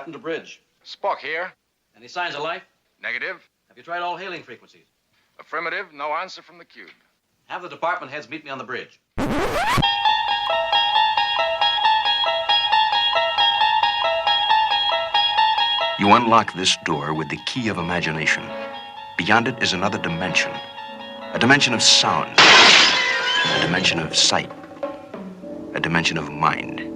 Captain to bridge. Spock here. Any signs of life? Negative. Have you tried all hailing frequencies? Affirmative. No answer from the cube. Have the department heads meet me on the bridge. You unlock this door with the key of imagination. Beyond it is another dimension. A dimension of sound. A dimension of sight. A dimension of mind.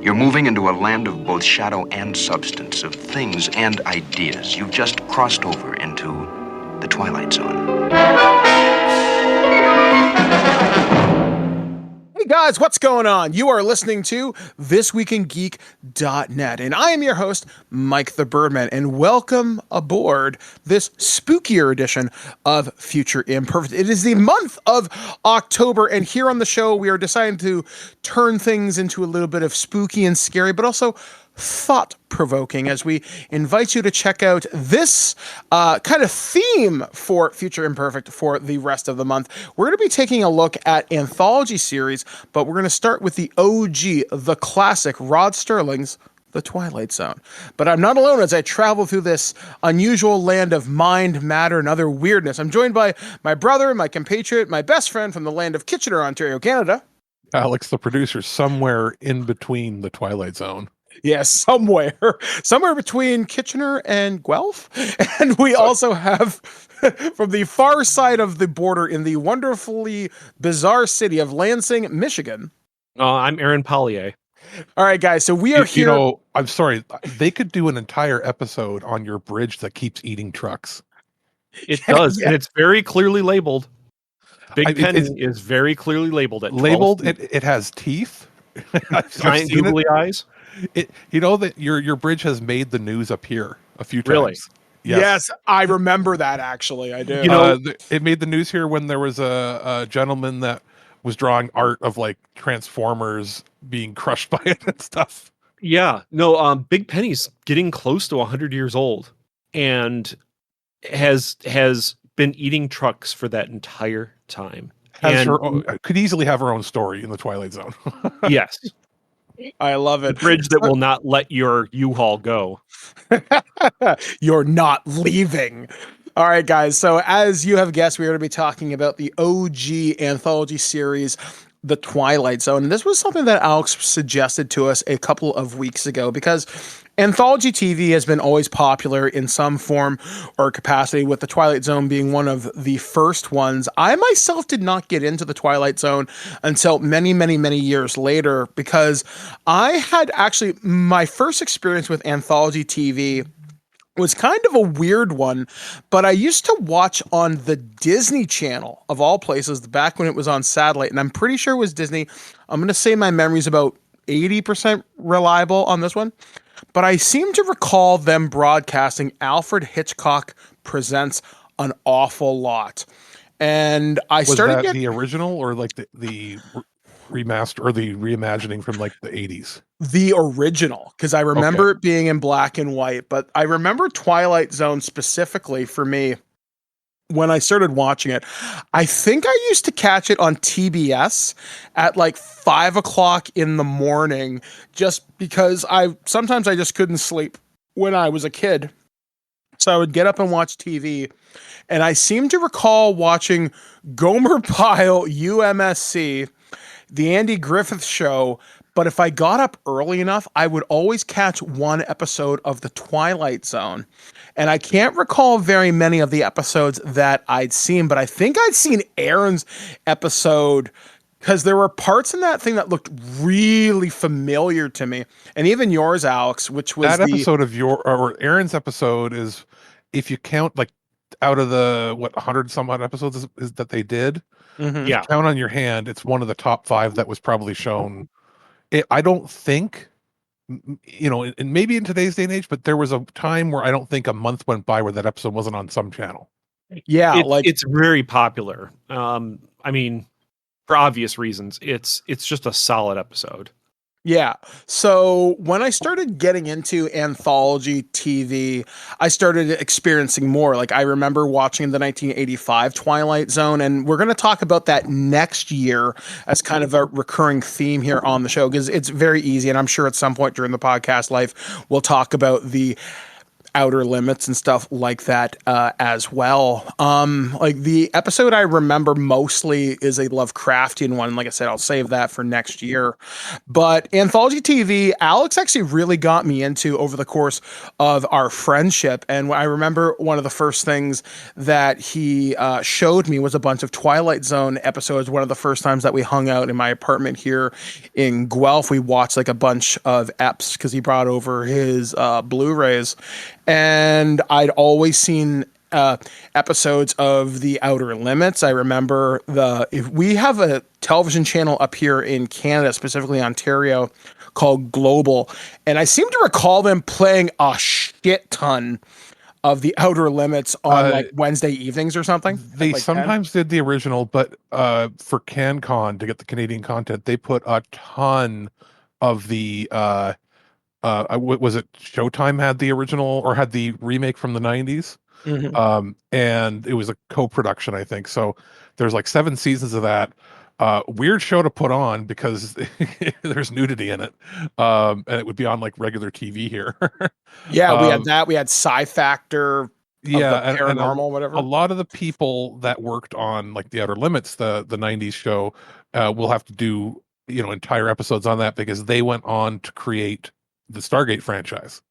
You're moving into a land of both shadow and substance, of things and ideas. You've just crossed over into the Twilight Zone. Hey guys, what's going on? You are listening to ThisWeekInGeek.net, and I am your host, Mike the Birdman, and welcome aboard this spookier edition of Future Imperfect. It is the month of October, and here on the show, we are deciding to turn things into a little bit of spooky and scary, but also thought-provoking as we invite you to check out this kind of theme for Future Imperfect for the rest of the month. We're going to be taking a look at anthology series, but we're going to start with the OG, the classic, Rod Serling's The Twilight Zone. But I'm not alone as I travel through this unusual land of mind, matter, and other weirdness. I'm joined by my brother, my compatriot, my best friend from the land of Kitchener, Ontario, Canada. Alex, the producer, somewhere in between the Twilight Zone. Yeah, somewhere between Kitchener and Guelph. And we also have from the far side of the border in the wonderfully bizarre city of Lansing, Michigan. I'm Aaron Pollyea. All right, guys. So we are here. You know, I'm sorry. They could do an entire episode on your bridge that keeps eating trucks. It does, Yeah. and it's very clearly labeled. Big Pen is very clearly labeled at 12 labeled. feet. It has teeth. Giant googly eyes. You know that your bridge has made the news up here a few times. Really? Yes, I remember that actually. I do. You know, it made the news here when there was a gentleman that was drawing art of like Transformers being crushed by it and stuff. Yeah. No, Big Penny's getting close to 100 years old and has been eating trucks for that entire time. Could easily have her own story in the Twilight Zone. Yes. I love The it. bridge that will not let your U-Haul go. You're not leaving. All right, guys. So as you have guessed, we're going to be talking about the OG anthology series, The Twilight Zone. And this was something that Alex suggested to us a couple of weeks ago because anthology TV has been always popular in some form or capacity, with The Twilight Zone being one of the first ones. I myself did not get into The Twilight Zone until many, many, many years later because I had actually my first experience with anthology TV was kind of a weird one, but I used to watch on the Disney Channel, of all places, back when it was on satellite, and I'm pretty sure it was Disney. I'm going to say my memory's about 80% reliable on this one, but I seem to recall them broadcasting Alfred Hitchcock Presents an awful lot. And I started Was that the original or like the remaster or the reimagining from like the 80s? The original, because I remember it being in black and white, but I remember Twilight Zone specifically for me when I started watching it. I think I used to catch it on TBS at like 5 o'clock in the morning, just because sometimes I just couldn't sleep when I was a kid. So I would get up and watch TV. And I seem to recall watching Gomer Pyle, UMSC, the Andy Griffith Show. But if I got up early enough, I would always catch one episode of The Twilight Zone. And I can't recall very many of the episodes that I'd seen, but I think I'd seen Aaron's episode because there were parts in that thing that looked really familiar to me. And even yours, Alex, which was that episode of Aaron's episode is, if you count like out of the 100 some odd episodes is that they did. Mm-hmm. Yeah. Count on your hand. It's one of the top 5 that was probably shown. I don't think, and maybe in today's day and age, but there was a time where I don't think a month went by where that episode wasn't on some channel. Yeah, it's very popular. I mean, for obvious reasons, it's just a solid episode. Yeah. So when I started getting into anthology TV, I started experiencing more. Like I remember watching the 1985 Twilight Zone, and we're going to talk about that next year as kind of a recurring theme here on the show because it's very easy. And I'm sure at some point during the podcast life, we'll talk about the outer limits and stuff like that as well. Like the episode I remember mostly is a Lovecraftian one. Like I said, I'll save that for next year. But anthology TV, Alex actually really got me into over the course of our friendship. And I remember one of the first things that he showed me was a bunch of Twilight Zone episodes. One of the first times that we hung out in my apartment here in Guelph, we watched like a bunch of eps because he brought over his Blu-rays. And I'd always seen episodes of The Outer Limits. I remember if we have a television channel up here in Canada, specifically Ontario, called Global, and I seem to recall them playing a shit ton of The Outer Limits on like Wednesday evenings or something. They like sometimes did the original, but for CanCon to get the Canadian content, they put a ton of the was it Showtime had the original or had the remake from the 90s? Mhm. And it was a co-production, I think. So there's like 7 seasons of that. Weird show to put on because there's nudity in it. And it would be on like regular TV here. Yeah, we had Um, that. We had Sci Factor of yeah, the and paranormal, a whatever. lot of the people that worked on like The Outer Limits, the 90s show, will have to do, entire episodes on that because they went on to create the Stargate franchise.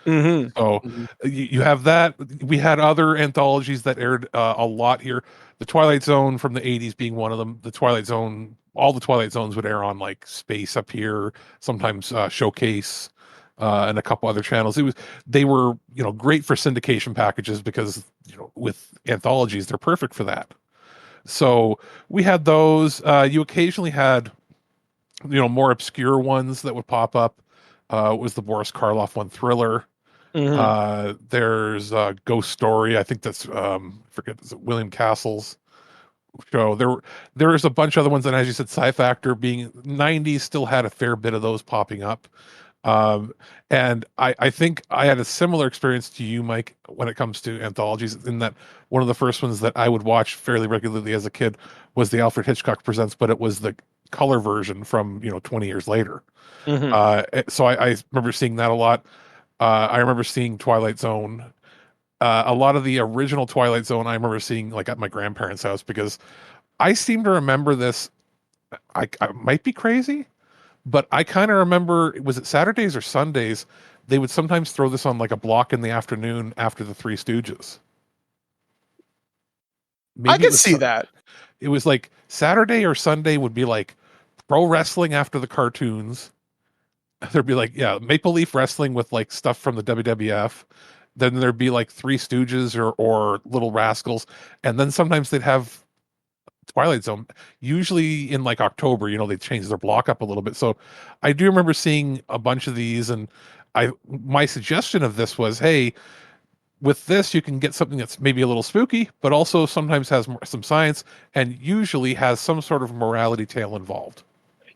Mm-hmm. So you have that. We had other anthologies that aired a lot here. The Twilight Zone from the 80s being one of them. The Twilight Zone, all the Twilight Zones would air on like Space up here, sometimes Showcase, and a couple other channels. They were, great for syndication packages because, with anthologies, they're perfect for that. So we had those. You occasionally had, more obscure ones that would pop up. Was the Boris Karloff one, Thriller? Mm-hmm. There's Ghost Story. I think that's forget, is it William Castle's show. There's a bunch of other ones, and as you said, Sci Factor being 90s still had a fair bit of those popping up. Um, and I think I had a similar experience to you, Mike, when it comes to anthologies, in that one of the first ones that I would watch fairly regularly as a kid was the Alfred Hitchcock Presents, but it was the color version from 20 years later. Mm-hmm. So I remember seeing that a lot. I remember seeing Twilight Zone. A lot of the original Twilight Zone I remember seeing like at my grandparents' house because I seem to remember this. I might be crazy, but I kind of remember, was it Saturdays or Sundays? They would sometimes throw this on like a block in the afternoon after the Three Stooges. I Maybe it could was see that. it was like Saturday or Sunday would be like pro wrestling after the cartoons. There'd be like, yeah, Maple Leaf Wrestling with like stuff from the WWF. Then there'd be like Three Stooges or Little Rascals, and then sometimes they'd have Twilight Zone. Usually in like October, they change their block up a little bit. So I do remember seeing a bunch of these, and my suggestion of this was, hey, with this you can get something that's maybe a little spooky, but also sometimes has some science, and usually has some sort of morality tale involved.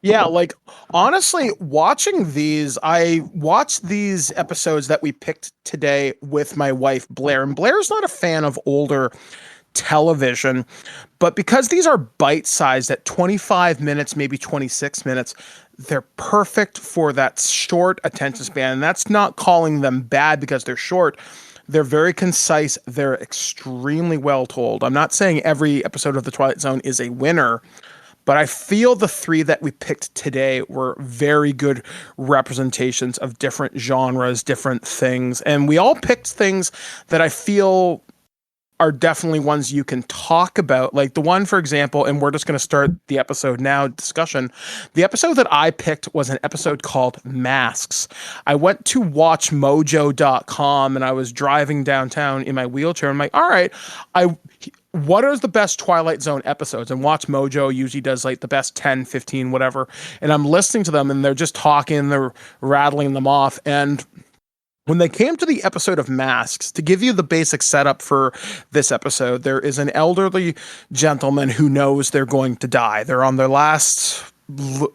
Yeah, like honestly, I watched these episodes that we picked today with my wife Blair, and Blair's not a fan of older television, but because these are bite-sized at 25 minutes, maybe 26 minutes, they're perfect for that short attention span. And that's not calling them bad because they're short. They're very concise. They're extremely well told. I'm not saying every episode of The Twilight Zone is a winner, but I feel the 3 that we picked today were very good representations of different genres, different things. And we all picked things that I feel are definitely ones you can talk about. Like the one, for example, and we're just going to start the episode now discussion. The episode that I picked was an episode called Masks. I went to watchmojo.com and I was driving downtown in my wheelchair. I'm like, all right, what are the best Twilight Zone episodes? And Watch Mojo usually does like the best 10, 15, whatever. And I'm listening to them and they're just talking, they're rattling them off. And when they came to the episode of Masks, to give you the basic setup for this episode, there is an elderly gentleman who knows they're going to die. They're on their last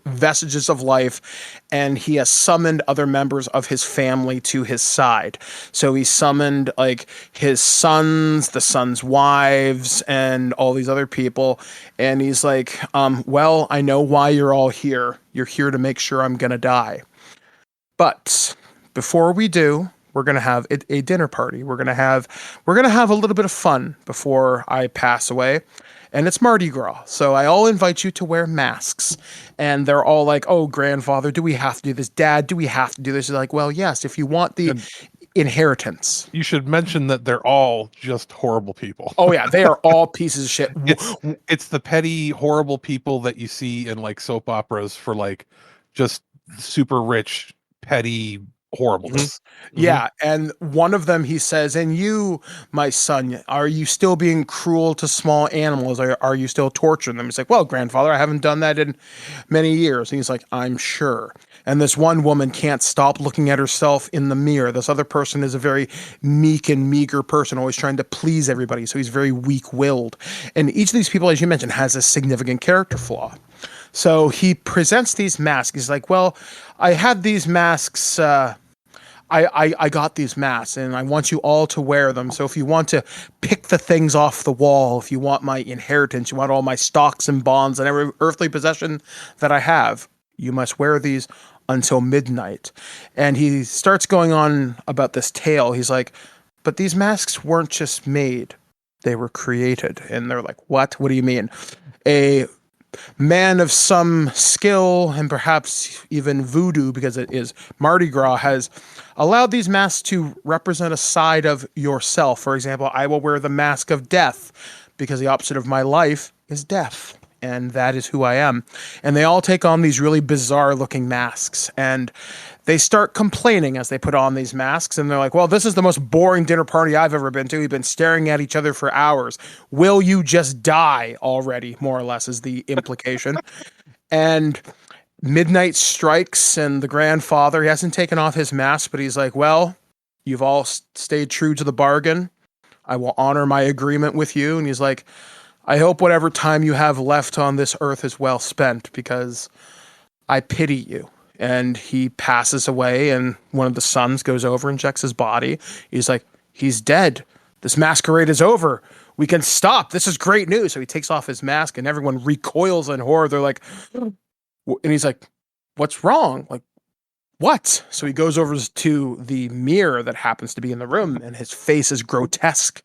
vestiges of life, and he has summoned other members of his family to his side. So he summoned like his sons, the sons' wives, and all these other people. And he's like, well, I know why you're all here. You're here to make sure I'm going to die. But before we do, we're going to have a dinner party. We're going to have a little bit of fun before I pass away. And it's Mardi Gras. So I all invite you to wear masks. And they're all like, oh, grandfather, do we have to do this? Dad, do we have to do this? He's like, well, yes, if you want the inheritance. You should mention that they're all just horrible people. Oh, yeah, they are all pieces of shit. It's the petty, horrible people that you see in like soap operas for like just super rich, petty horribleness. Yeah, and one of them, he says, and you, my son, are you still being cruel to small animals? Are you still torturing them? He's like, well, grandfather, I haven't done that in many years. And he's like, I'm sure. And this one woman can't stop looking at herself in the mirror. This other person is a very meek and meager person, always trying to please everybody. So he's very weak-willed. And each of these people, as you mentioned, has a significant character flaw. So he presents these masks. He's like, well, I had these masks, I got these masks and I want you all to wear them. So if you want to pick the things off the wall, if you want my inheritance, you want all my stocks and bonds and every earthly possession that I have, you must wear these until midnight. And he starts going on about this tale. He's like, but these masks weren't just made, they were created. And they're like, what? What do you mean? A man of some skill and perhaps even voodoo, because it is Mardi Gras, has allowed these masks to represent a side of yourself. For example, I will wear the mask of death because the opposite of my life is death. And that is who I am. And they all take on these really bizarre looking masks. And they start complaining as they put on these masks. And they're like, well, this is the most boring dinner party I've ever been to. We've been staring at each other for hours. Will you just die already? More or less is the implication. And midnight strikes and the grandfather, he hasn't taken off his mask, but he's like, well, you've all stayed true to the bargain. I will honor my agreement with you. And he's like, I hope whatever time you have left on this earth is well spent because I pity you. And he passes away and one of the sons goes over and checks his body. He's like, he's dead. This masquerade is over. We can stop. This is great news. So he takes off his mask and everyone recoils in horror. They're like, and he's like, what's wrong? Like, what? So he goes over to the mirror that happens to be in the room and his face is grotesque.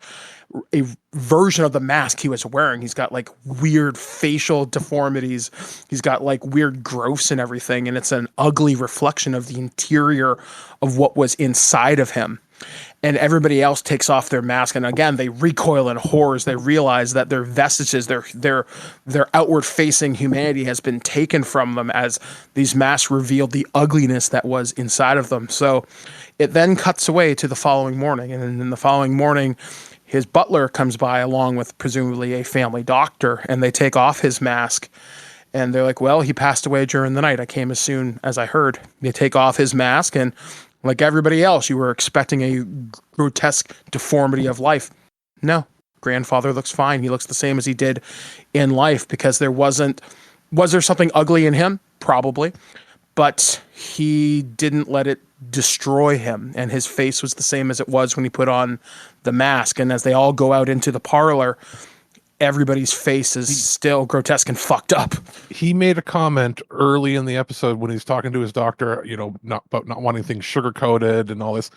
A version of the mask he was wearing. He's got like weird facial deformities. He's got like weird growths and everything. And it's an ugly reflection of the interior of what was inside of him. And everybody else takes off their mask. And again, they recoil in horrors. They realize that their vestiges, their outward facing humanity has been taken from them as these masks revealed the ugliness that was inside of them. So it then cuts away to the following morning. And in the following morning, his butler comes by along with presumably a family doctor, and they take off his mask. And they're like, well, he passed away during the night. I came as soon as I heard. They take off his mask, and like everybody else, you were expecting a grotesque deformity of life. No, grandfather looks fine. He looks the same as he did in life because was there something ugly in him? Probably. But he didn't let it destroy him. And his face was the same as it was when he put on the mask. And as they all go out into the parlor, everybody's face is still grotesque and fucked up. He made a comment early in the episode when he's talking to his doctor, not wanting things sugar coated and all this,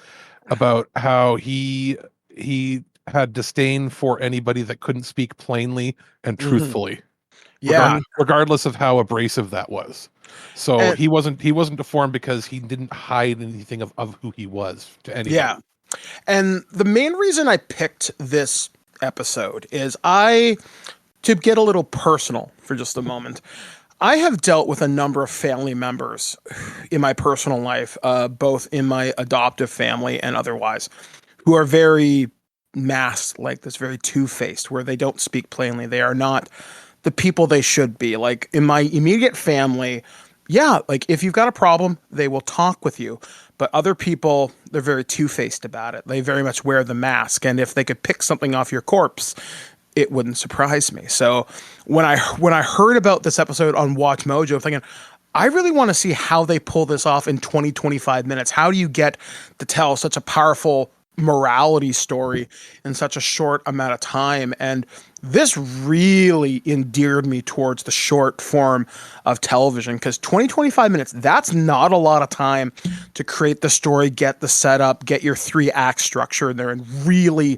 about how he had disdain for anybody that couldn't speak plainly and truthfully. Yeah. Regardless of how abrasive that was. So he wasn't deformed because he didn't hide anything of who he was to anybody. Yeah. And the main reason I picked this episode is to get a little personal for just a moment. I have dealt with a number of family members in my personal life, both in my adoptive family and otherwise, who are very masked like this, very two-faced, where they don't speak plainly. They are not the people they should be. Like in my immediate family, yeah, like if you've got a problem, they will talk with you. But other people, they're very two-faced about it. They very much wear the mask. And if they could pick something off your corpse, it wouldn't surprise me. So when I heard about this episode on Watch Mojo, I'm thinking, I really want to see how they pull this off in 25 minutes. How do you get to tell such a powerful morality story in such a short amount of time? And this really endeared me towards the short form of television, because 25 minutes, that's not a lot of time to create the story, get the setup, get your 3-act structure in there, and really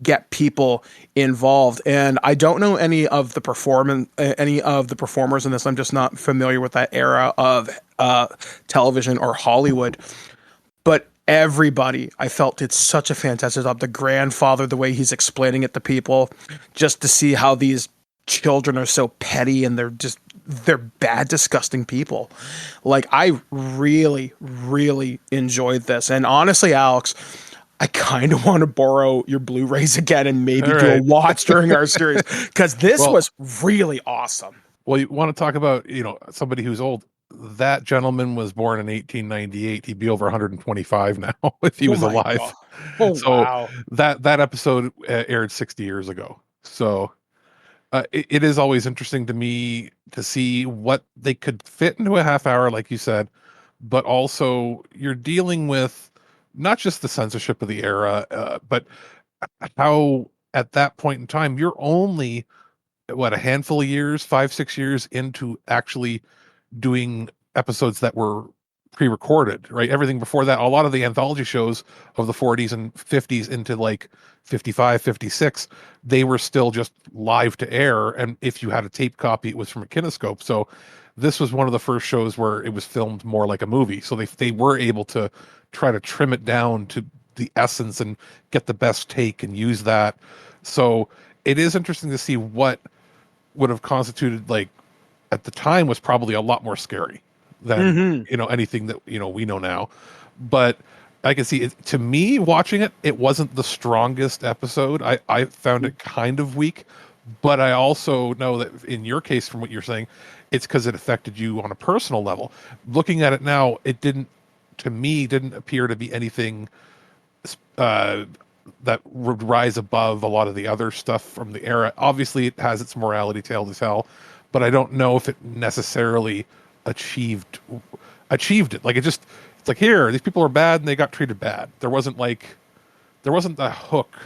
get people involved. And I don't know any of the performers in this. I'm just not familiar with that era of television or Hollywood. But everybody, I felt, did such a fantastic job. The grandfather, the way he's explaining it to people, just to see how these children are so petty and they're bad, disgusting people. Like, I really, really enjoyed this. And honestly, Alex, I kind of want to borrow your Blu-rays again and maybe do a watch during our series, because this was really awesome. Well, you want to talk about, somebody who's old. That gentleman was born in 1898. He'd be over 125 now if he was alive. God. Oh, so wow. that episode aired 60 years ago. So it is always interesting to me to see what they could fit into a half hour, like you said, but also you're dealing with not just the censorship of the era, but how at that point in time, you're only, a handful of years, 5-6 years into actually doing episodes that were pre-recorded, right? Everything before that, a lot of the anthology shows of the 40s and 50s into like 55, 56, they were still just live to air. And if you had a tape copy, it was from a kinescope. So this was one of the first shows where it was filmed more like a movie. So they were able to try to trim it down to the essence and get the best take and use that. So it is interesting to see what would have constituted, like, at the time was probably a lot more scary than anything that we know now. But I can see it, to me, watching it, it wasn't the strongest episode. I found it kind of weak, but I also know that in your case, from what you're saying, it's because it affected you on a personal level. Looking at it now, it didn't appear to be anything that would rise above a lot of the other stuff from the era. Obviously, it has its morality tale to tell, but I don't know if it necessarily achieved it. Like, it's like, here, these people are bad and they got treated bad. There wasn't a hook.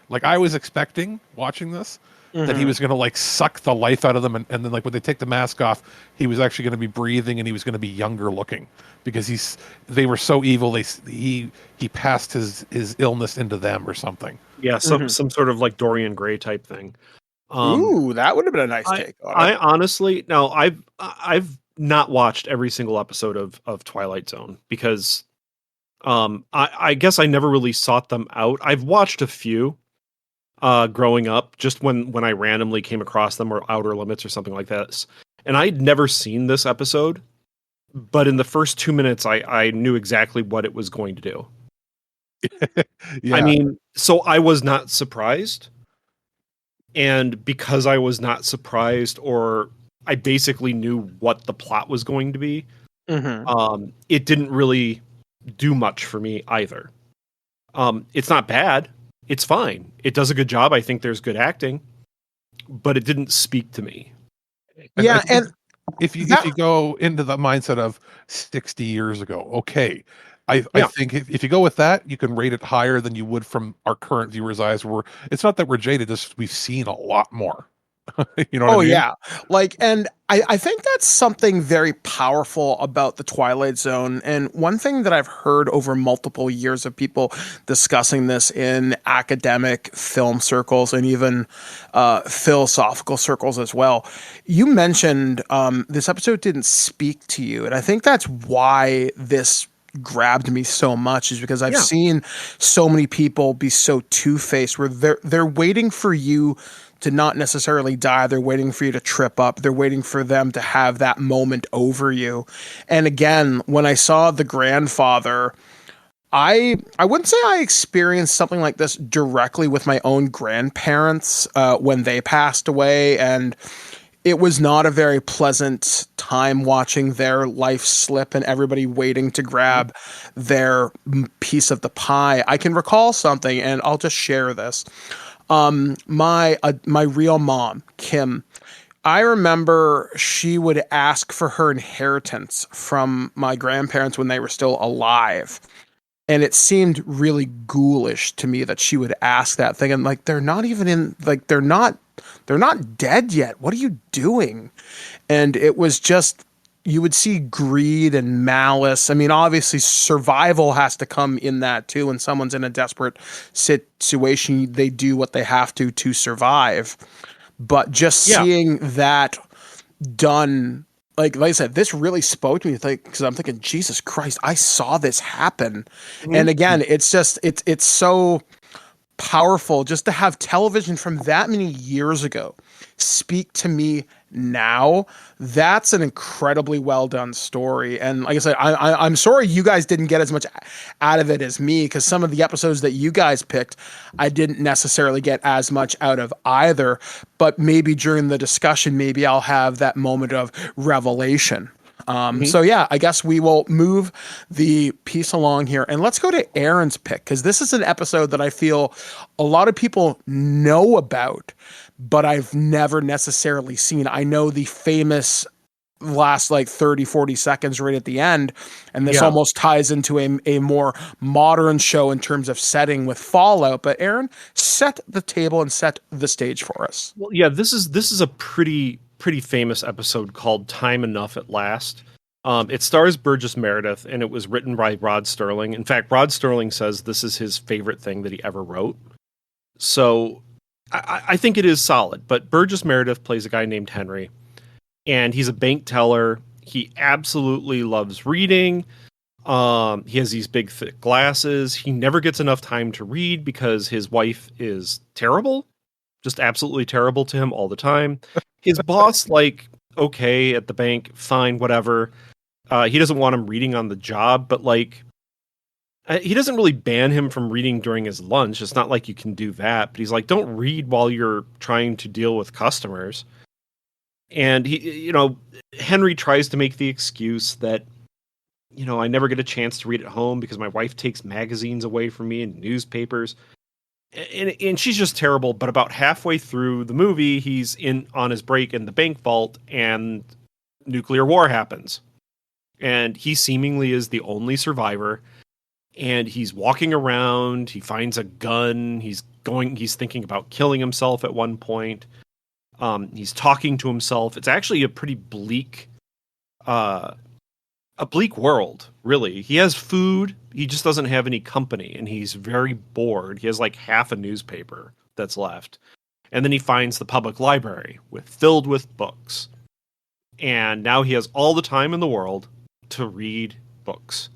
Like, I was expecting, watching this, that he was going to, like, suck the life out of them, and then, like, when they take the mask off, he was actually going to be breathing and he was going to be younger looking, because they were so evil. He passed his illness into them or something. Yeah, some sort of like Dorian Gray type thing. Ooh, that would have been a nice take on it. I honestly, no, I've not watched every single episode of Twilight Zone, because I guess I never really sought them out. I've watched a few growing up, just when I randomly came across them, or Outer Limits or something like that. And I'd never seen this episode, but in the first 2 minutes, I knew exactly what it was going to do. Yeah. I mean, so I was not surprised. And because I was not surprised, or I basically knew what the plot was going to be, it didn't really do much for me either. It's not bad. It's fine. It does a good job. I think there's good acting, but it didn't speak to me. Yeah, and if you go into the mindset of 60 years ago, okay, I think if you go with that, you can rate it higher than you would from our current viewers' eyes. It's not that we're jaded; it's we've seen a lot more. You know what I mean? Yeah. Like, and I think that's something very powerful about the Twilight Zone. And one thing that I've heard over multiple years of people discussing this in academic film circles and even philosophical circles as well. You mentioned this episode didn't speak to you. And I think that's why this grabbed me so much, is because I've seen so many people be so two-faced, where they're waiting for you to not necessarily die. They're waiting for you to trip up. They're waiting for them to have that moment over you. And again, when I saw the grandfather, I wouldn't say I experienced something like this directly with my own grandparents when they passed away, and it was not a very pleasant time watching their life slip and everybody waiting to grab their piece of the pie. I can recall something, and I'll just share this. My real mom, Kim, I remember she would ask for her inheritance from my grandparents when they were still alive. And it seemed really ghoulish to me that she would ask that, thinking like they're not even in, like they're not dead yet. What are you doing? And it was just, you would see greed and malice. I mean, obviously survival has to come in that too. When someone's in a desperate situation, they do what they have to survive. But just seeing that done, like I said, this really spoke to me, like, because I'm thinking, Jesus Christ, I saw this happen. And again, it's just it's so powerful just to have television from that many years ago speak to me now. That's an incredibly well done story. And like I said, I'm sorry you guys didn't get as much out of it as me, because some of the episodes that you guys picked, I didn't necessarily get as much out of either. But maybe during the discussion, maybe I'll have that moment of revelation. So yeah, I guess we will move the piece along here, and let's go to Aaron's pick, because this is an episode that I feel a lot of people know about, but I've never necessarily seen. I know the famous last like 30-40 seconds right at the end, and this almost ties into a more modern show in terms of setting with Fallout. But Aaron, set the table and set the stage for us. Well, yeah, this is a pretty famous episode called Time Enough at Last. It stars Burgess Meredith, and it was written by Rod Serling. In fact, Rod Serling says this is his favorite thing that he ever wrote. So I think it is solid. But Burgess Meredith plays a guy named Henry, and he's a bank teller. He absolutely loves reading. He has these big, thick glasses. He never gets enough time to read because his wife is terrible, just absolutely terrible to him all the time. His boss, like, okay, at the bank, fine, whatever. He doesn't want him reading on the job, but like, he doesn't really ban him from reading during his lunch. It's not like you can do that, but he's like, don't read while you're trying to deal with customers. And Henry tries to make the excuse that, I never get a chance to read at home because my wife takes magazines away from me and newspapers. And she's just terrible. But about halfway through the movie, he's on his break in the bank vault, and nuclear war happens. And he seemingly is the only survivor. And he's walking around. He finds a gun. He's thinking about killing himself at one point. He's talking to himself. It's actually a pretty bleak world, really. He has food. He just doesn't have any company, and he's very bored. He has like half a newspaper that's left. And then he finds the public library filled with books. And now he has all the time in the world to read books.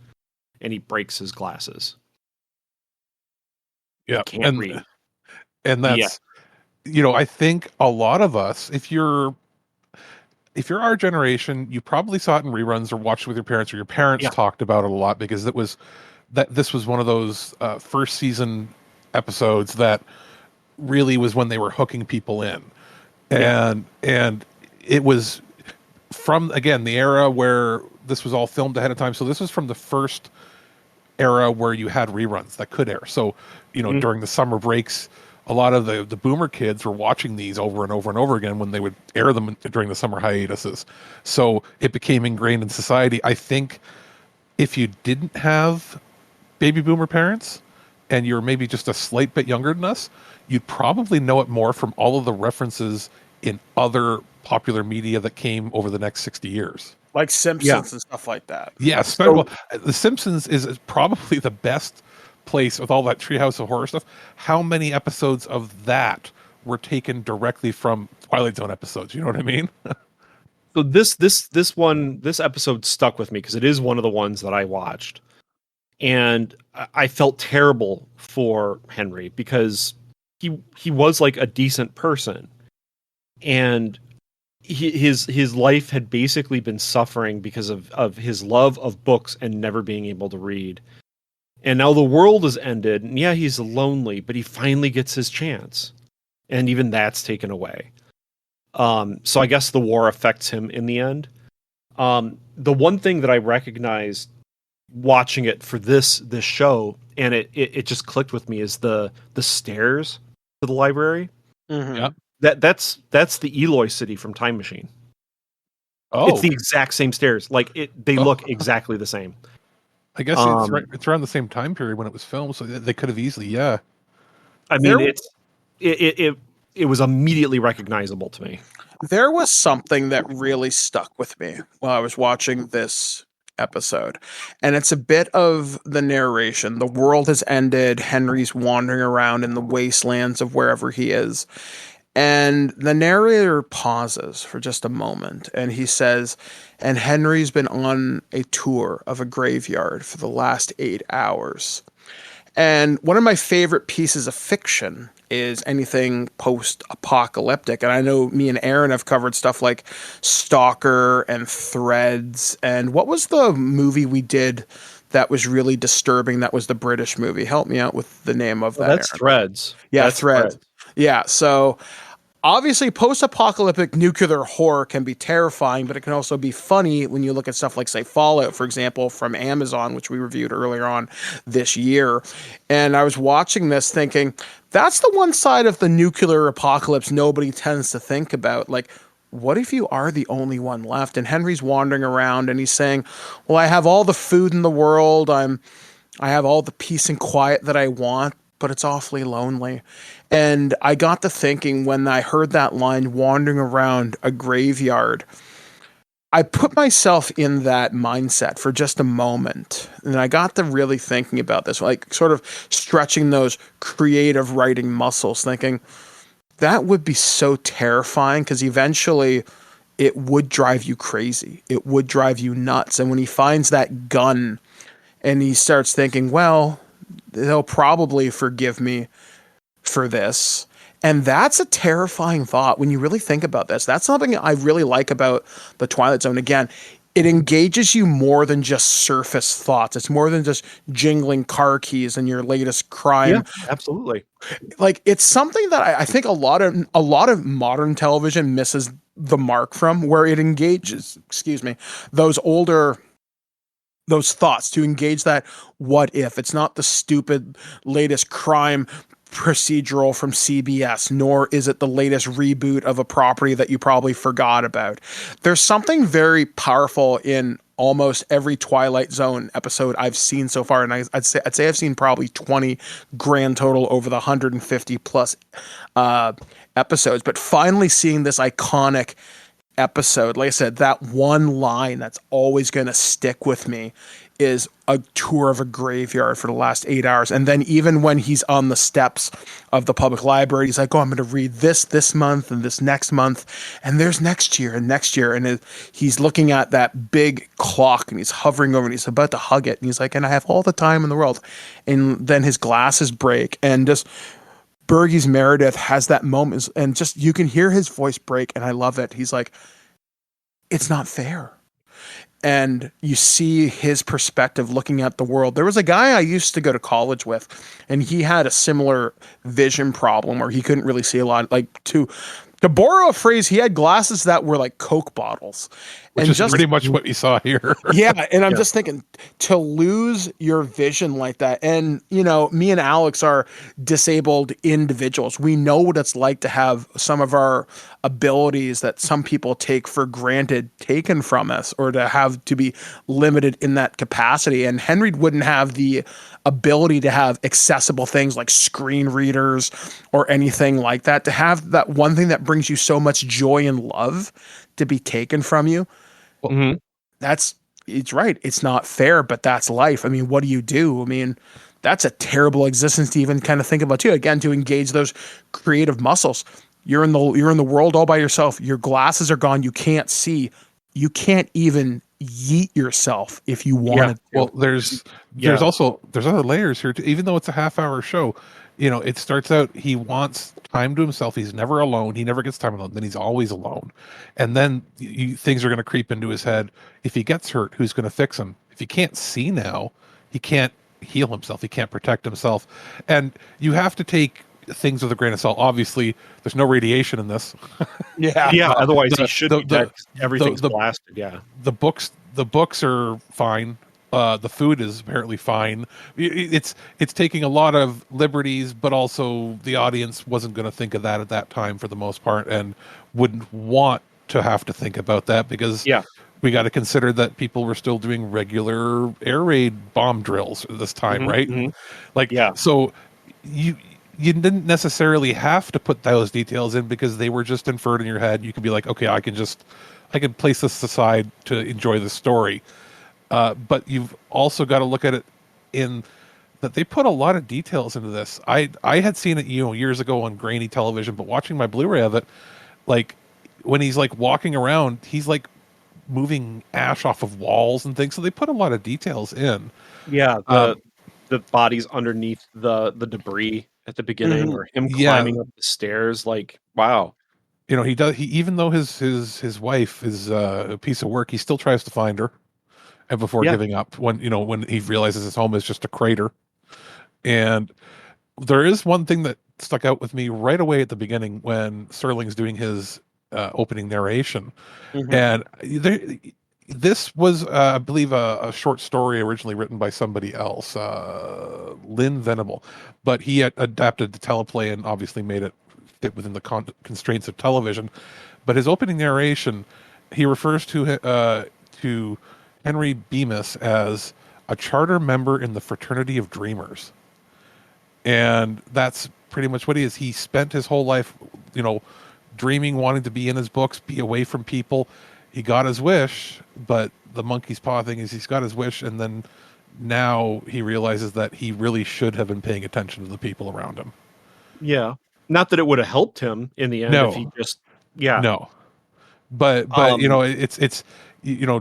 And he breaks his glasses. Yeah. He can't read. And that's, I think a lot of us, if you're our generation, you probably saw it in reruns or watched it with your parents, or your parents talked about it a lot, because this was one of those first season episodes that really was when they were hooking people in. And it was from, again, the era where this was all filmed ahead of time. So this was from the first era where you had reruns that could air. So, during the summer breaks, a lot of the boomer kids were watching these over and over and over again when they would air them during the summer hiatuses. So it became ingrained in society. I think if you didn't have baby boomer parents and you're maybe just a slight bit younger than us, you'd probably know it more from all of the references in other popular media that came over the next 60 years. Like Simpsons and stuff like that. Yeah, The Simpsons is probably the best place with all that Treehouse of Horror stuff. How many episodes of that were taken directly from Twilight Zone episodes? You know what I mean? So this episode stuck with me because it is one of the ones that I watched. And I felt terrible for Henry because he was like a decent person. And his life had basically been suffering because of his love of books and never being able to read. And now the world has ended, and yeah, he's lonely, but he finally gets his chance. And even that's taken away. So I guess the war affects him in the end. The one thing that I recognized watching it for this show, and it just clicked with me, is the stairs to the library. Mhm. Yeah. That's the Eloy City from Time Machine. Oh, It's the exact same stairs. Like they Oh. look exactly the same. I guess it's around the same time period when it was filmed, so they could have easily, yeah. I There- mean, it was immediately recognizable to me. There was something that really stuck with me while I was watching this episode, and it's a bit of the narration. The world has ended. Henry's wandering around in the wastelands of wherever he is. And the narrator pauses for just a moment and he says, and Henry's been on a tour of a graveyard for the last 8 hours. And one of my favorite pieces of fiction is anything post-apocalyptic. And I know me and Aaron have covered stuff like Stalker and Threads. And what was the movie we did that was really disturbing? That was the British movie. Help me out with the name of that. That's Aaron. Threads. Yeah, That's Threads. Yeah, so obviously post-apocalyptic nuclear horror can be terrifying, but it can also be funny when you look at stuff like, say, Fallout, for example, from Amazon, which we reviewed earlier on this year. And I was watching this thinking, that's the one side of the nuclear apocalypse nobody tends to think about. Like, what if you are the only one left? And Henry's wandering around and he's saying, well, I have all the food in the world. I have all the peace and quiet that I want, but it's awfully lonely. And I got to thinking when I heard that line, wandering around a graveyard, I put myself in that mindset for just a moment. And I got to really thinking about this, like sort of stretching those creative writing muscles, thinking that would be so terrifying because eventually it would drive you crazy. It would drive you nuts. And when he finds that gun and he starts thinking, well, they'll probably forgive me for this. And that's a terrifying thought when you really think about this. That's something I really like about the Twilight Zone. Again, it engages you more than just surface thoughts. It's more than just jingling car keys and your latest crime. Yeah, absolutely. Like, it's something that I think a lot of modern television misses the mark from, where it engages, those thoughts, to engage that what if. It's not the stupid latest crime procedural from CBS, nor is it the latest reboot of a property that you probably forgot about. There's something very powerful in almost every Twilight Zone episode I've seen so far, and I'd say I've seen probably 20 grand total over the 150 plus episodes. But finally seeing this iconic episode, like I said, that one line that's always going to stick with me is a tour of a graveyard for the last 8 hours. And then even when he's on the steps of the public library, he's like, oh, I'm going to read this month and this next month. And there's next year and next year. And he's looking at that big clock and he's hovering over and he's about to hug it. And he's like, and I have all the time in the world. And then his glasses break and just Burgess Meredith has that moment and just, you can hear his voice break. And I love it. He's like, it's not fair. And you see his perspective looking at the world. There was a guy I used to go to college with, and he had a similar vision problem where he couldn't really see a lot. Like, to borrow a phrase, he had glasses that were like Coke bottles. Which and is just pretty much what you saw here. Yeah, and I'm just thinking, to lose your vision like that, and you know, me and Alex are disabled individuals. We know what it's like to have some of our abilities that some people take for granted taken from us, or to have to be limited in that capacity. And Henry wouldn't have the ability to have accessible things like screen readers or anything like that. To have that one thing that brings you so much joy and love to be taken from you. Mm-hmm. It's right. It's not fair, but that's life. I mean, what do you do? I mean, that's a terrible existence to even kind of think about too. Again, to engage those creative muscles. You're in the world all by yourself. Your glasses are gone. You can't see. You can't even yeet yourself if you wanted to. Well, there's other layers here too. Even though it's a half-hour show, you know, it starts out, he wants time to himself. He's never alone. He never gets time alone. Then he's always alone. And then things are going to creep into his head. If he gets hurt, who's going to fix him? If he can't see now, he can't heal himself. He can't protect himself. And you have to take things with a grain of salt. Obviously, there's no radiation in this. Yeah. Otherwise, he should be dead. Everything's blasted. Yeah. The books are fine. The food is apparently fine. It's taking a lot of liberties, but also the audience wasn't going to think of that at that time for the most part, and wouldn't want to have to think about that because Yeah. we got to consider that people were still doing regular air raid bomb drills at this time, Mhm, right? mhm. Like, Yeah. so you didn't necessarily have to put those details in because they were just inferred in your head. You could be like, okay, I can place this aside to enjoy the story. But you've also got to look at it in that they put a lot of details into this. I had seen it, years ago on grainy television, but watching my Blu-ray of it, like when he's like walking around, he's like moving ash off of walls and things. So they put a lot of details in. Yeah, Um, the bodies underneath the debris at the beginning, Mhm. or him yeah, climbing up the stairs. Like, wow. he does. He even though his wife is a piece of work, he still tries to find her, and before Yeah. giving up when he realizes his home is just a crater. And there is one thing that stuck out with me right away at the beginning when Serling's doing his opening narration, Mhm. and this was, I believe, a short story originally written by somebody else, Lynn Venable, but he had adapted the teleplay and obviously made it fit within the constraints of television. But his opening narration, he refers to Henry Bemis as a charter member in the fraternity of dreamers. And that's pretty much what he is. He spent his whole life, dreaming, wanting to be in his books, be away from people. He got his wish, but the monkey's paw thing is he's got his wish, and then now he realizes that he really should have been paying attention to the people around him. Yeah. Not that it would have helped him in the end if he No, just, yeah. no, but Um, it's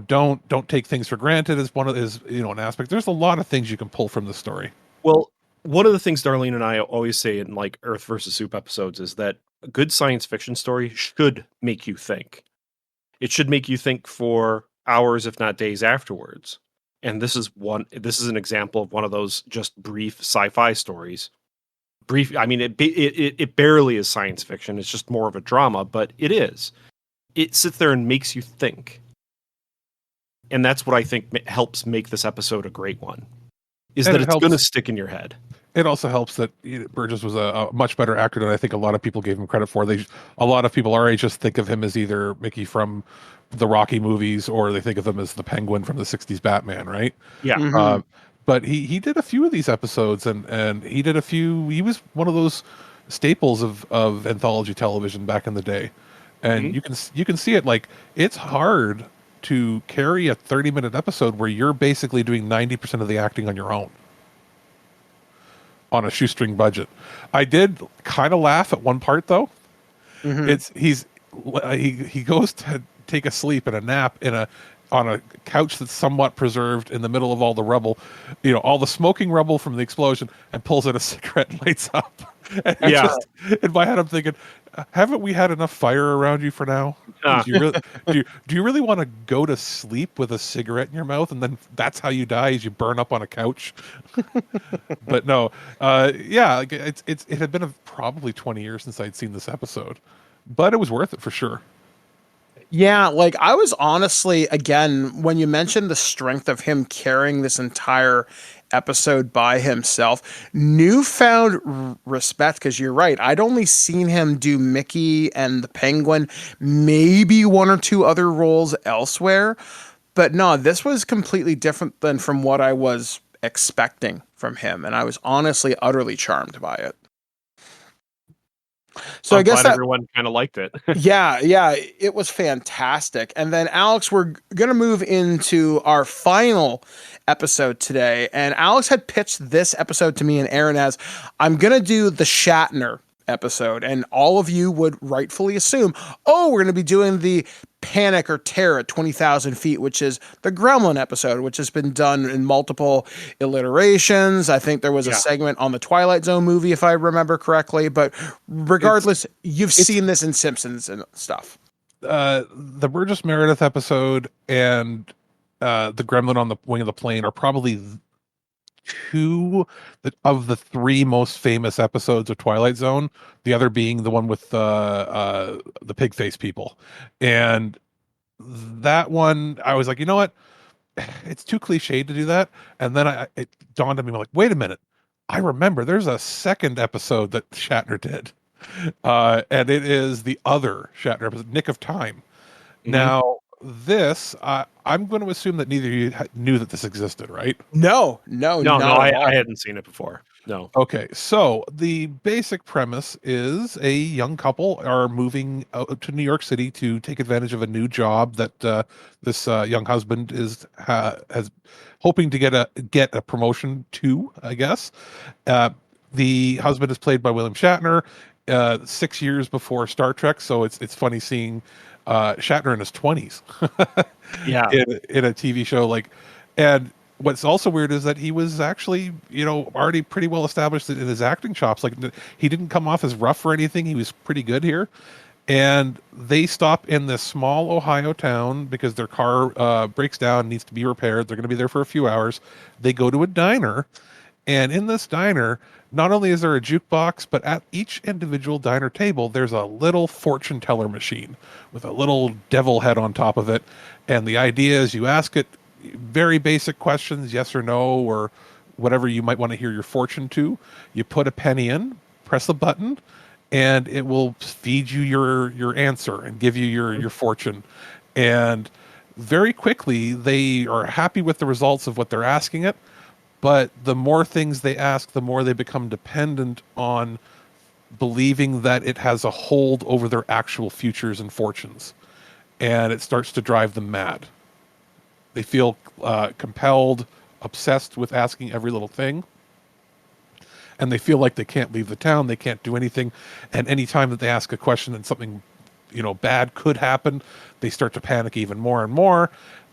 don't take things for granted is an aspect. There's a lot of things you can pull from the story. well, one of the things Darlene and I always say in like Earth versus Soup episodes is that a good science fiction story should make you think. It should make you think for hours, if not days afterwards. And this is an example of one of those just brief sci-fi stories. Brief, I mean, it barely is science fiction. It's just more of a drama, but it is. It sits there and makes you think. And that's what I think helps make this episode a great one. Is And that it it's going to helps. stick in your head. It also helps that Burgess was a much better actor than I think a lot of people gave him credit for. A lot of people our age just think of him as either Mickey from the Rocky movies or they think of him as the Penguin from the '60s Batman, right? Yeah. Mhm. But he did a few of these episodes, and he did a few. He was one of those staples of anthology television back in the day, and Mhm. you can see it. Like, it's hard to carry a 30-minute episode where you're basically doing 90% of the acting on your own on a shoestring budget. I did kind of laugh at one part though. Mhm. He goes to take a sleep and a nap on a couch that's somewhat preserved in the middle of all the rubble, all the smoking rubble from the explosion, and pulls out a cigarette and lights up. And Yeah. in my head I'm thinking, haven't we had enough fire around you for now? Ah. Do you really do you really want to go to sleep with a cigarette in your mouth and then that's how you die, as you burn up on a couch? But no, yeah, like it had been probably 20 years since I'd seen this episode, but it was worth it for sure. Yeah, like I was honestly, again, when you mentioned the strength of him carrying this entire episode by himself, newfound respect, because you're right. I'd only seen him do Mickey and the Penguin, maybe one or two other roles elsewhere. But no, this was completely different than from what I was expecting from him. And I was honestly utterly charmed by it. So I I'm guess glad that everyone kind of liked it. yeah, it was fantastic. And then, Alex, we're going to move into our final episode today. And Alex had pitched this episode to me and Aaron as, I'm going to do the Shatner episode. And all of you would rightfully assume, oh, we're going to be doing the Panic or Terror at 20,000 feet, which is the Gremlin episode, which has been done in multiple alliterations. I think there was a segment on the Twilight Zone movie, if I remember correctly. But regardless, you've seen this in Simpsons and stuff. The Burgess Meredith episode and the Gremlin on the Wing of the Plane are probably two of the three most famous episodes of Twilight Zone. The other being the one with the pig face people, and that one I was like, you know what? it's too cliched to do that. And then it dawned on me, I'm like, wait a minute. I remember there's a second episode that Shatner did. And it is the other Shatner episode, Nick of Time. Mhm. Now, this, I'm going to assume that neither of you knew that this existed, right? No, No, not at all. I hadn't seen it before. No. Okay, so the basic premise is a young couple are moving out to New York City to take advantage of a new job that this young husband has hoping to get a promotion to, I guess. The husband is played by William Shatner, 6 years before Star Trek, so it's funny seeing Shatner in his 20s Yeah. in a TV show and what's also weird is that he was actually, already pretty well established in his acting chops. Like he didn't come off as rough or anything. He was pretty good here. And they stop in this small Ohio town because their car breaks down, needs to be repaired. They're going to be there for a few hours. They go to a diner. And in this diner, not only is there a jukebox, but at each individual diner table, there's a little fortune teller machine with a little devil head on top of it. And the idea is you ask it very basic questions, yes or no, or whatever you might want to hear your fortune to. You put a penny in, press a button, and it will feed you your answer and give you your fortune. And very quickly, they are happy with the results of what they're asking it. But the more things they ask, the more they become dependent on believing that it has a hold over their actual futures and fortunes. And it starts to drive them mad. They feel compelled, obsessed with asking every little thing. And they feel like they can't leave the town. They can't do anything. And any time that they ask a question and something, bad could happen, they start to panic even more and more.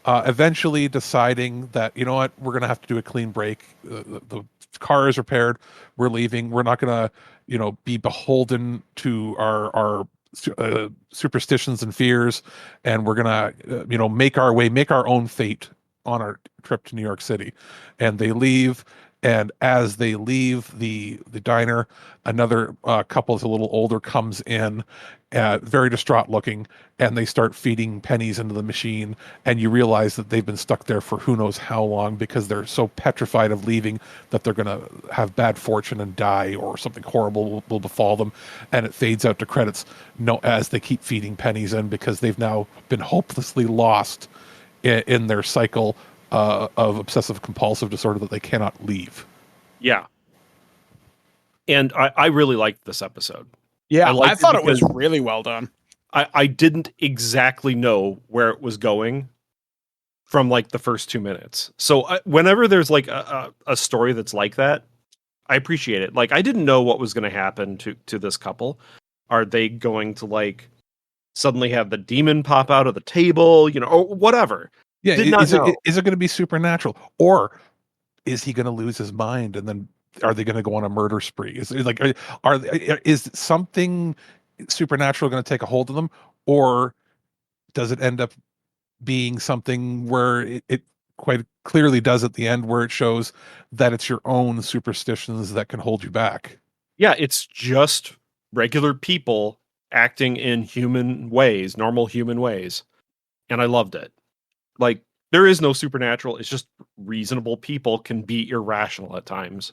Eventually deciding that, you know what, we're going to have to do a clean break. The car is repaired. We're leaving. We're not going to, be beholden to our superstitions and fears. And we're going to, make our own fate on our trip to New York City. And they leave. And as they leave the diner, another couple that's a little older comes in, very distraught looking, and they start feeding pennies into the machine. And you realize that they've been stuck there for who knows how long because they're so petrified of leaving that they're going to have bad fortune and die or something horrible will befall them. And it fades out to credits as they keep feeding pennies in because they've now been hopelessly lost in their cycle of obsessive compulsive disorder that they cannot leave. Yeah. And I really liked this episode. Yeah, I thought it was because really well done. I didn't exactly know where it was going from like the first 2 minutes. So whenever there's like a story that's like that, I appreciate it. Like I didn't know what was going to happen to this couple. Are they going to like suddenly have the demon pop out of the table, or whatever? Yeah, is it going to be supernatural, or is he going to lose his mind, and then are they going to go on a murder spree? Is something supernatural going to take a hold of them, or does it end up being something where it quite clearly does at the end, where it shows that it's your own superstitions that can hold you back? Yeah, it's just regular people acting in human ways, normal human ways, and I loved it. Like, there is no supernatural. It's just reasonable people can be irrational at times.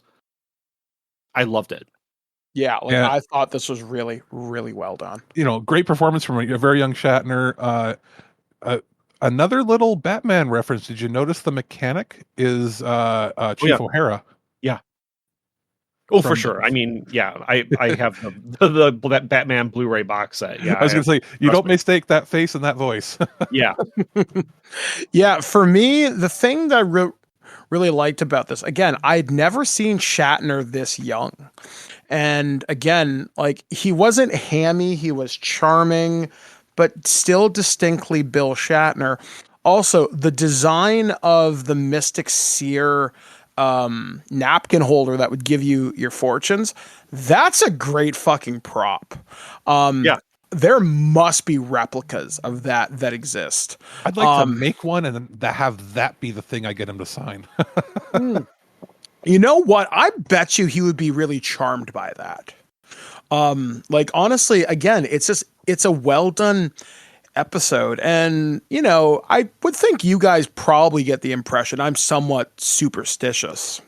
I loved it. Yeah, I thought this was really, really well done. Great performance from a very young Shatner. Another little Batman reference. Did you notice the mechanic is Chief O'Hara? Yeah. Oh, for sure. I mean, yeah, I have the Batman Blu-ray box set. Yeah, I was going to say, you don't mistake that face and that voice. Yeah. Yeah, for me, the thing that I really liked about this, again, I'd never seen Shatner this young. And again, like, he wasn't hammy, he was charming, but still distinctly Bill Shatner. Also, the design of the Mystic Seer napkin holder that would give you your fortunes, that's a great fucking prop. Yeah. There must be replicas of that exist. I'd like to make one and then have that be the thing I get him to sign. You know what? I bet you he would be really charmed by that. Like, honestly, again, it's a well done. episode. And, I would think you guys probably get the impression I'm somewhat superstitious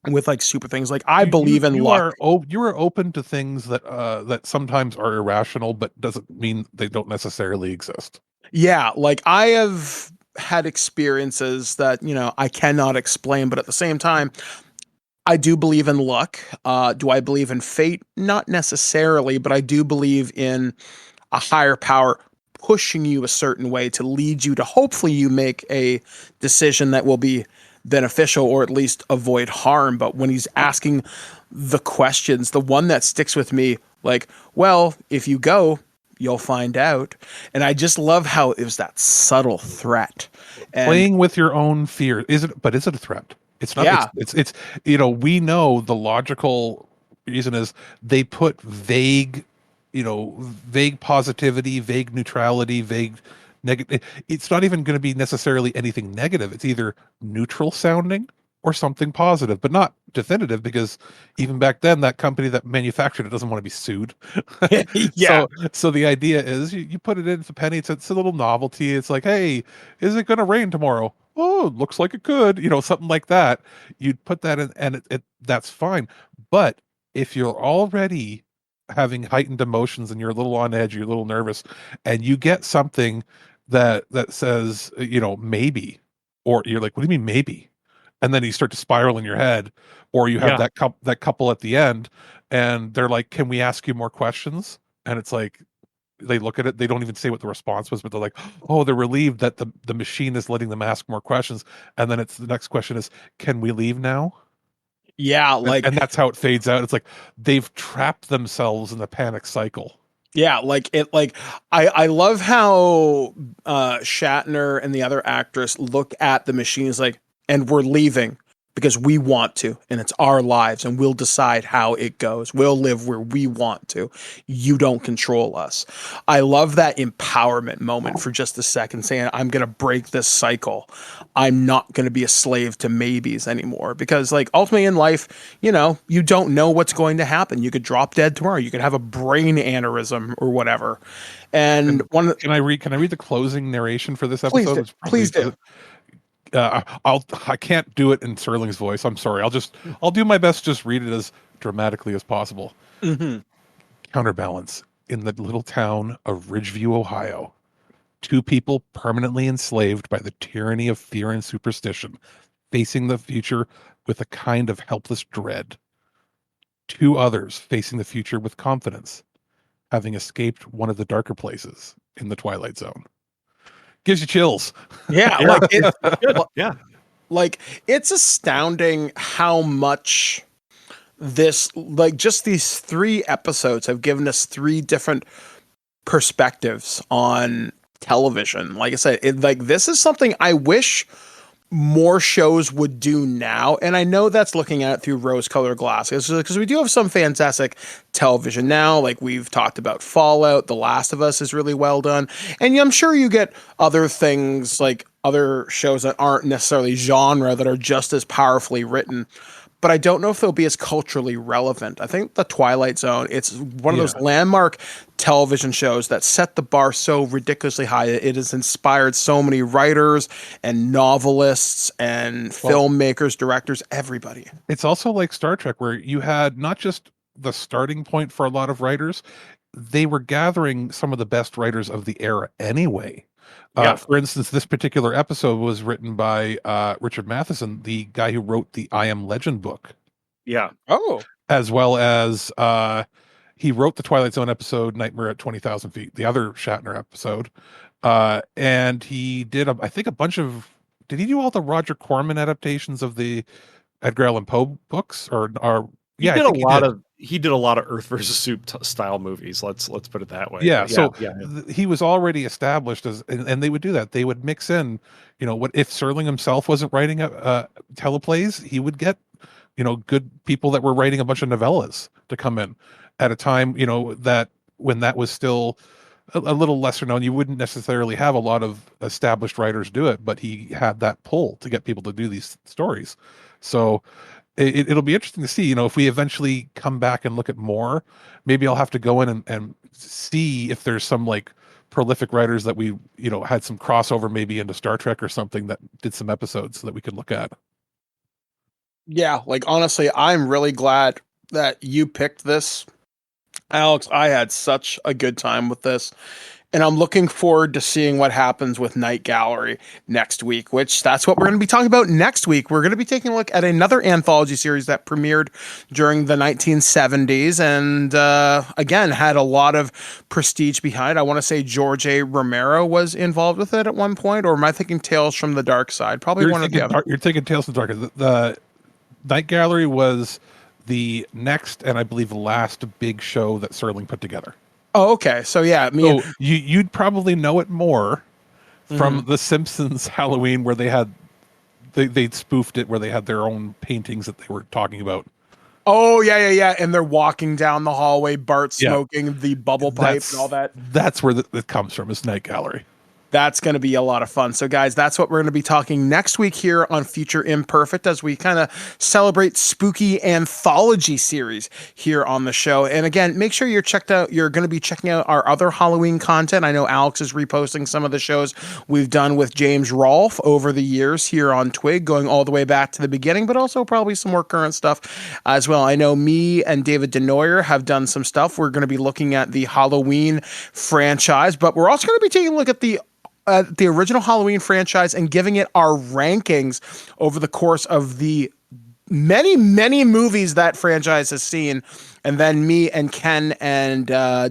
with like super things. Like I believe in luck. You are open to things that sometimes are irrational, but doesn't mean they don't necessarily exist. Yeah, like I have had experiences that, I cannot explain, but at the same time, I do believe in luck. Do I believe in fate? Not necessarily, but I do believe in a higher power pushing you a certain way to lead you to hopefully you make a decision that will be beneficial or at least avoid harm. But when he's asking the questions, the one that sticks with me, like, well, if you go, you'll find out. And I just love how it was that subtle threat. And Playing with your own fear. Is it a threat? It's not. Yeah. It's we know the logical reason is they put vague positivity, vague neutrality, vague negative. It's not even going to be necessarily anything negative. It's either neutral sounding or something positive, but not definitive, because even back then, that company that manufactured it doesn't want to be sued. Yeah. So the idea is you put it in, it's a penny, it's a little novelty. It's like, hey, is it going to rain tomorrow? Oh, it looks like it could, something like that. You'd put that in, and that's fine. But if you're already having heightened emotions and you're a little on edge, you're a little nervous, and you get something that says, maybe, or you're like, what do you mean maybe? And then you start to spiral in your head, or you have that couple at the end, and they're like, "Can we ask you more questions?" And it's like, they look at it, they don't even say what the response was, but they're like, "Oh, they're relieved that the machine is letting them ask more questions." And then the next question is, "Can we leave now?" Yeah, And that's how it fades out. It's like they've trapped themselves in the panic cycle. Yeah, I love how Shatner and the other actress look at the machines like, and we're leaving because we want to, and it's our lives, and we'll decide how it goes. We'll live where we want to. You don't control us. I love that empowerment moment for just a second, saying, I'm going to break this cycle. I'm not going to be a slave to maybes anymore, because like ultimately in life, you don't know what's going to happen. You could drop dead tomorrow. You could have a brain aneurysm or whatever. And can I read the closing narration for this episode? Please do. I can't do it in Serling's voice. I'm sorry. I'll do my best to just read it as dramatically as possible. Mm-hmm. Counterbalance. In the little town of Ridgeview, Ohio, two people permanently enslaved by the tyranny of fear and superstition, facing the future with a kind of helpless dread. Two others facing the future with confidence, having escaped one of the darker places in the Twilight Zone. Gives you chills. Yeah, Yeah. Like it's astounding how much just these 3 episodes have given us 3 different perspectives on television. Like I said, this is something I wish more shows would do now. And I know that's looking at it through rose-colored glasses, because we do have some fantastic television now. Like we've talked about Fallout, The Last of Us is really well done. And I'm sure you get other things, like other shows that aren't necessarily genre, that are just as powerfully written. But I don't know if they'll be as culturally relevant. I think The Twilight Zone, it's one of those landmark television shows that set the bar so ridiculously high. It has inspired so many writers and novelists and filmmakers, directors, everybody. It's also like Star Trek, where you had not just the starting point for a lot of writers, they were gathering some of the best writers of the era anyway. For instance, this particular episode was written by Richard Matheson, the guy who wrote the I Am Legend book. Yeah. Oh. As well as he wrote the Twilight Zone episode Nightmare at 20,000 Feet, the other Shatner episode. And he did, I think, a bunch of... Did he do all the Roger Corman adaptations of the Edgar Allan Poe books? He did a lot of Earth versus Soup style movies. Let's put it that way. Yeah. He was already established and they would do that. They would mix in, what if Serling himself wasn't writing teleplays, he would get, good people that were writing a bunch of novellas to come in at a time, that when that was still a little lesser known. You wouldn't necessarily have a lot of established writers do it, but he had that pull to get people to do these stories. So it'll be interesting to see, if we eventually come back and look at more. Maybe I'll have to go in and see if there's some like prolific writers that we, had some crossover maybe into Star Trek or something that did some episodes that we could look at. Yeah, like honestly, I'm really glad that you picked this, Alex. I had such a good time with this. And I'm looking forward to seeing what happens with Night Gallery next week, which that's what we're going to be talking about next week. We're going to be taking a look at another anthology series that premiered during the 1970s and, again, had a lot of prestige behind it. I want to say George A. Romero was involved with it at one point, or am I thinking Tales from the Dark Side? Probably one or the other. You're thinking Tales from the Dark Side. The Night Gallery was the next and I believe last big show that Serling put together. Oh, okay. So yeah, you'd probably know it more from The Simpsons Halloween, where they'd spoofed it, where they had their own paintings that they were talking about. Oh yeah. And they're walking down the hallway, Bart smoking the bubble pipe and all that. That's where it comes from. Is Night Gallery. That's going to be a lot of fun. So, guys, that's what we're going to be talking next week here on Future Imperfect as we kind of celebrate spooky anthology series here on the show. And again, make sure you're going to be checking out our other Halloween content. I know Alex is reposting some of the shows we've done with James Rolfe over the years here on Twig, going all the way back to the beginning, but also probably some more current stuff as well. I know me and David DeNoyer have done some stuff. We're going to be looking at the Halloween franchise, but we're also going to be taking a look at the original Halloween franchise and giving it our rankings over the course of the many, many movies that franchise has seen. And then me and Ken and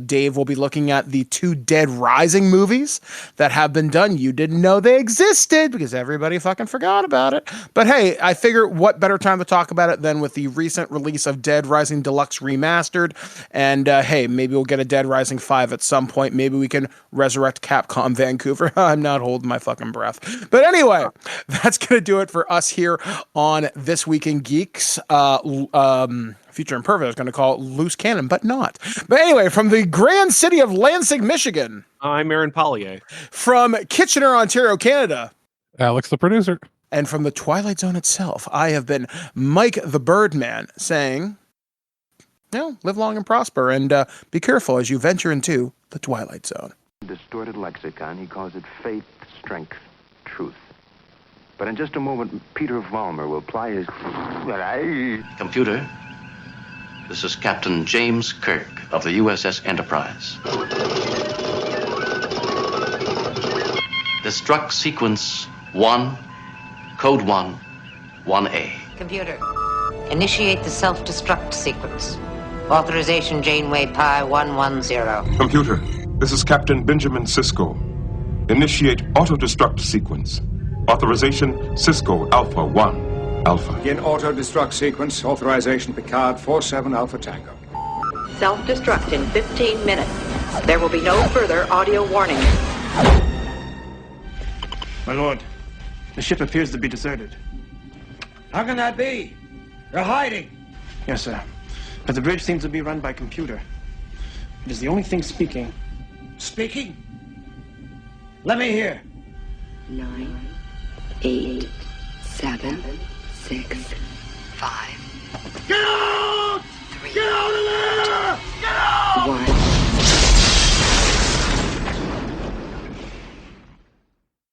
Dave will be looking at the 2 Dead Rising movies that have been done. You didn't know they existed because everybody fucking forgot about it. But hey, I figure what better time to talk about it than with the recent release of Dead Rising Deluxe Remastered. And hey, maybe we'll get a Dead Rising 5 at some point. Maybe we can resurrect Capcom Vancouver. I'm not holding my fucking breath. But anyway, that's going to do it for us here on This Week in Geeks. Future Imperfect, I was going to call it Loose Cannon, but not. But anyway, from the grand city of Lansing, Michigan. I'm Aaron Pollyea. From Kitchener, Ontario, Canada. Alex, the producer. And from the Twilight Zone itself, I have been Mike the Birdman saying, live long and prosper, and be careful as you venture into the Twilight Zone. Distorted lexicon, he calls it faith, strength, truth. But in just a moment, Peter Vollmer will apply his... Computer, this is Captain James Kirk of the USS Enterprise. Destruct sequence 1, code 1, 1A. Computer, initiate the self-destruct sequence. Authorization Janeway Pi 110. Computer, this is Captain Benjamin Sisko. Initiate auto-destruct sequence. Authorization Cisco Alpha 1 Alpha. Begin auto-destruct sequence. Authorization Picard 47 Alpha Tango. Self-destruct in 15 minutes. There will be no further audio warning. My lord, the ship appears to be deserted. How can that be? They're hiding. Yes, sir. But the bridge seems to be run by computer. It is the only thing speaking. Speaking? Let me hear. 9, 8, 7, 6, 5. Get out!